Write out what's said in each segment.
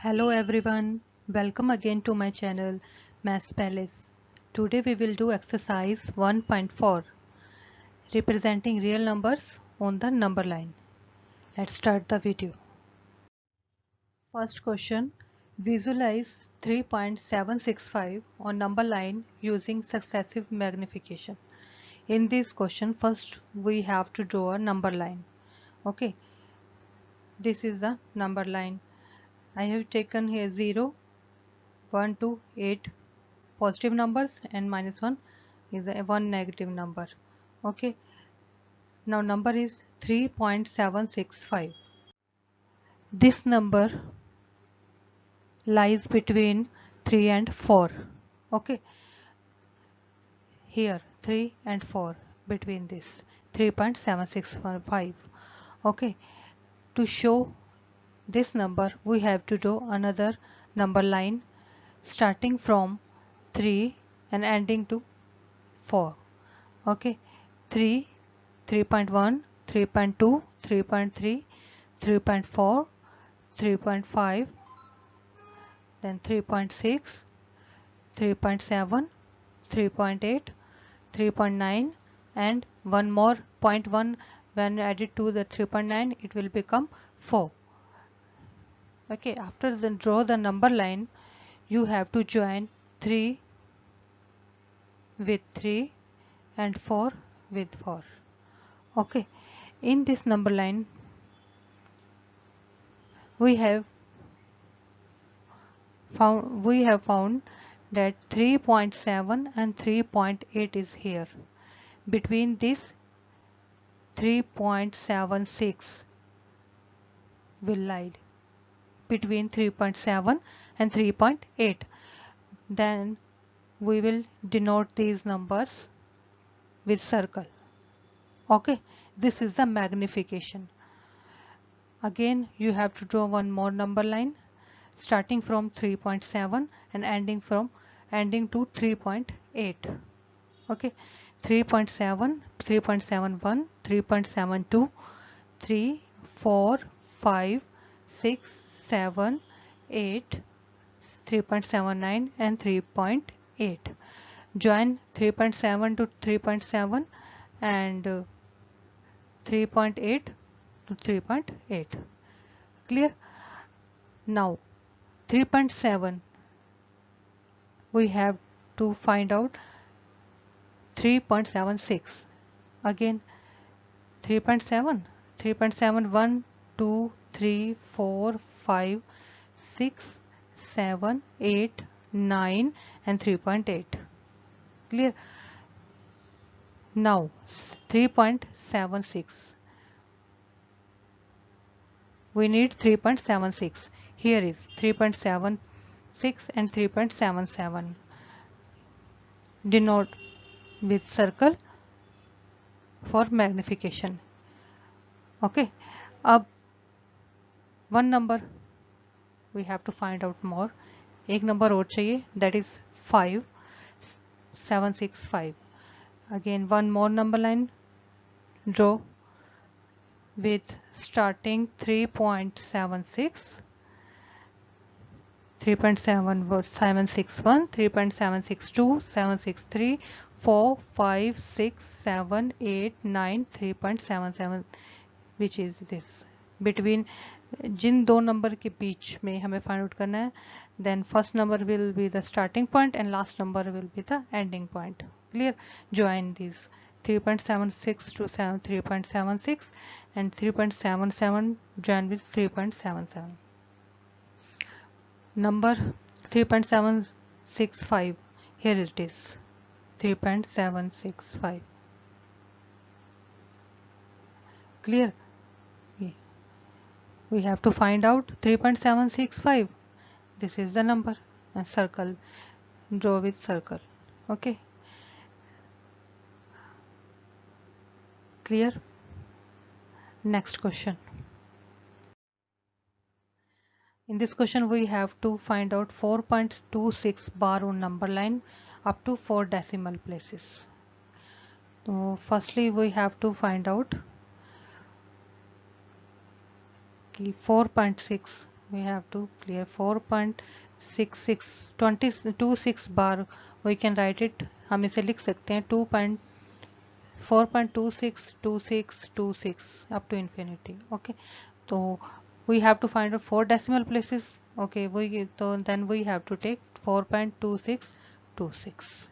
Hello everyone, welcome again to my channel Maths Palace. Today we will do exercise 1.4 representing real numbers on the number line. Let's start the video. First question, visualize 3.765 on number line using successive magnification. In this question first we have to draw a number line. Okay, this is the number line. I have taken here 0, 1 to 8 positive numbers and -1 is one negative number. Okay, now number is 3.765. This number lies between 3 and 4. Okay, here 3 and 4, between this 3.765. Okay, to show this number we have to draw another number line starting from 3 and ending to 4. Okay, 3, 3.1, 3.2, 3.3, 3.4, 3.5, then 3.6, 3.7, 3.8, 3.9 and one more 0.1. When added to the 3.9 it will become 4. Okay, after then draw the number line, you have to join 3 with 3 and 4 with 4. Okay, in this number line we have found that 3.7 and 3.8 is here. Between this 3.76 will lie between 3.7 and 3.8. Then we will denote these numbers with circle. Okay, this is the magnification. Again you have to draw one more number line starting from 3.7 and ending to 3.8. Okay, 3.7, 3.71, 3.72, 3, 4, 5, 6, 7, 8, 3.79 and 3.8. Join 3.7 to 3.7 and 3.8 to 3.8. Clear? Now 3.7 we have to find out 3.76. Again 3.7, 3.7, 1, 2, 3, 4, 5, 6, 7, 8, 9 and 3.8. Clear? Now 3.76. We need 3.76. Here is 3.76 and 3.77. Denote with circle for magnification. Okay, अब one number we have to find out more. एक number और चाहिए, that is 5, 765. Again one more number line draw with starting 3.76, 3.7, 761, 3.762, 763, 4, 5, 6, 7, 8, 9, 3.77, which is this. Between जिन दो number के बीच में हमें find out करना है, then first number will be the starting point and last number will be the ending point. Clear? Join these 3.76 to 3.76 and 3.77 join with 3.77. Number 3.765, here it is, 3.765. Clear? We have to find out 3.765. This is the number and circle, draw with circle. Okay, clear? Next question. In this question we have to find out 4.26 bar on number line up to 4 decimal places. So firstly we have to find out 4.6 we have to clear 4.66 26 bar we can write it, हम इसे लिख सकते हैं 4.262626 up to infinity. Okay, so we have to find out 4 decimal places. Okay, so then we have to take 4.2626.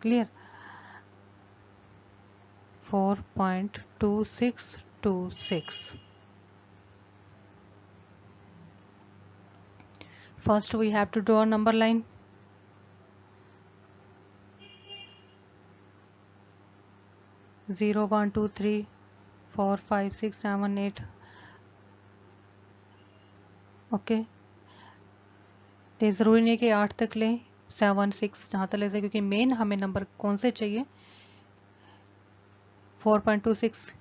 Clear? 4.2626. First we have to draw a number line. Zero, 1, 2, 3, 4, 5, 6, 7, 8. Okay, तो ज़रूरी नहीं है कि 8 तक लें, 7, 6 जहाँ तक ले सकते, क्योंकि मेन हमें नंबर कौन से चाहिए. 4.26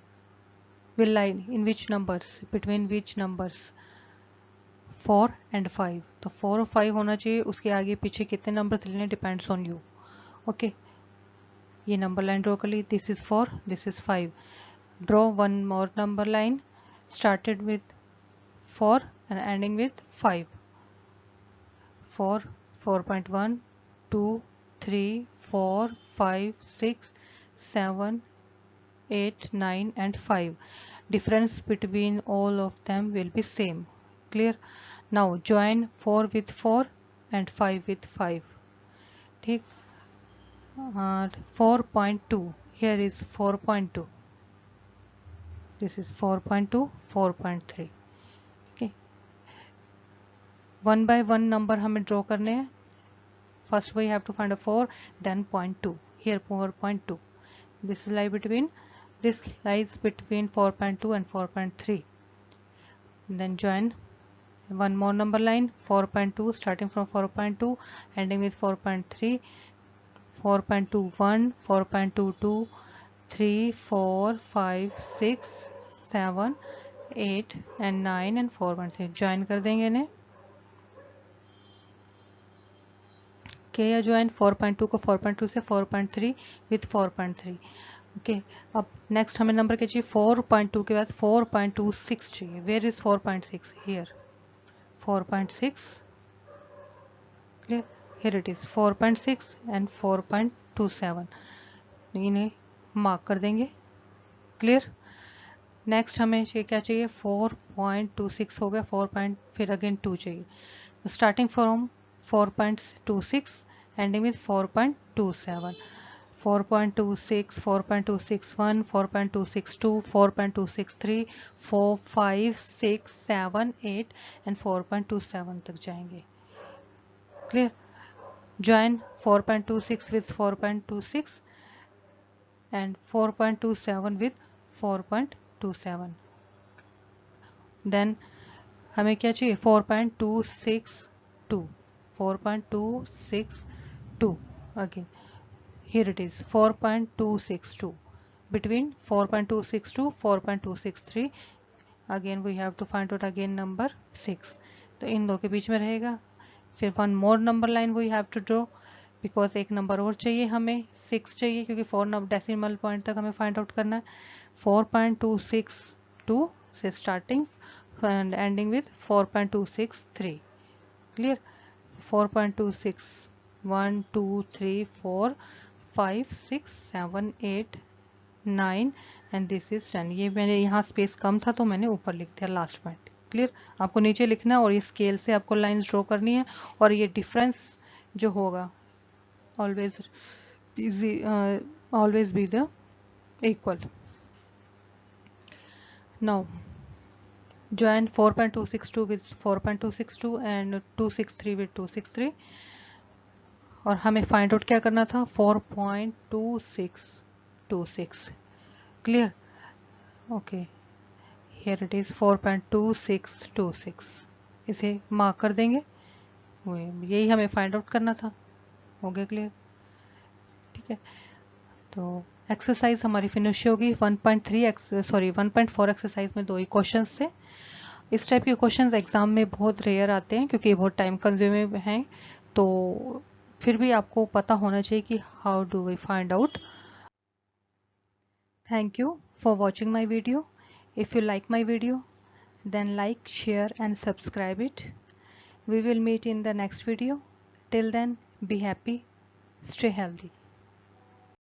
will lie in which numbers, between which numbers, 4 and 5. तो 4 और 5 होना चाहिए, उसके आगे पीछे कितने नंबर्स लेने डिपेंड्स ऑन यू. ओके, ये नंबर लाइन ड्रॉ कर ली. This is 4, this is 5. Draw one more number line started with 4 and ending with 5. 4, 4.1, 2, 3, 4, 5, 6, 7, 8, 9 and 5. Difference between all of them will be same. Clear? Now join 4 with 4 and 5 with 5. ठीक. 4.2. Here is 4.2. This is 4.2, 4.3. Okay. One by one number हमें draw करने हैं. First we have to find a 4, then 0.2. Here 4.2. This lies between 4.2 and 4.3. Then join one more number line, 4.2, starting from 4.2, ending with 4.3, 4.21, 4.22, 3, 4, 5, 6, 7, 8 and 9 and 4.3. Join कर देंगे इन्हें. या join 4.2 को 4.2 से 4.3 with 4.3. Okay, अब नेक्स्ट हमें नंबर क्या चाहिए. 4.2 के बाद 4.26 चाहिए. Where is 4.6? Here 4.6. Clear? Here it is 4.6 and 4.27. इन्हें मार्क कर देंगे. क्लियर? नेक्स्ट हमें क्या चाहिए. 4.26 हो गया. फिर अगेन 2 चाहिए. Starting from 4.26 ending with 4.27, 4.26, 4.261, 4.262, 4.263, 4, 5, 6, 7, 8 and 4.27 तक जाएंगे. Clear? Join 4.26 with 4.26 and 4.27 with 4.27. Then हमें क्या चाहिए. 4.262, 4.262. again here it is 4.262. between 4.262 4.263. again we have to find out again number 6. तो इन दो के बीच में रहेगा. फिर one more number line we have to draw, because एक नंबर और चाहिए हमें. 6 चाहिए क्योंकि 4 डेसिमल पॉइंट तक हमें फाइंड आउट करना है. 4.262 से starting and ending with 4.263. clear? 4.26, 1, 2, 3, 4, 5, 6, 7, 8, 9 and this is 10. ये मैंने यहाँ स्पेस कम था तो मैंने ऊपर लिख दिया लास्ट पॉइंट. क्लियर? आपको नीचे लिखना है और ये स्केल से आपको लाइंस ड्रॉ करनी है और ये डिफरेंस जो होगा always be the equal. Now join 4.262 with 4.262 and 263 with 263. और हमें फाइंड आउट क्या करना था. 4.2626. Clear? Okay, here it is 4.2626. इसे मार्क कर देंगे. यही हमें फाइंड आउट करना था. हो गया क्लियर? ठीक है, तो एक्सरसाइज हमारी फिनिश होगी. 1.4 एक्सरसाइज में 2 ही क्वेश्चंस थे. इस टाइप के क्वेश्चंस एग्जाम में बहुत रेयर आते हैं क्योंकि बहुत टाइम कंज्यूमिंग हैं. तो फिर भी आपको पता होना चाहिए कि how do we find out. Thank you for watching my video. If you like my video then like, share and subscribe it. We will meet in the next video. Till then, be happy, stay healthy.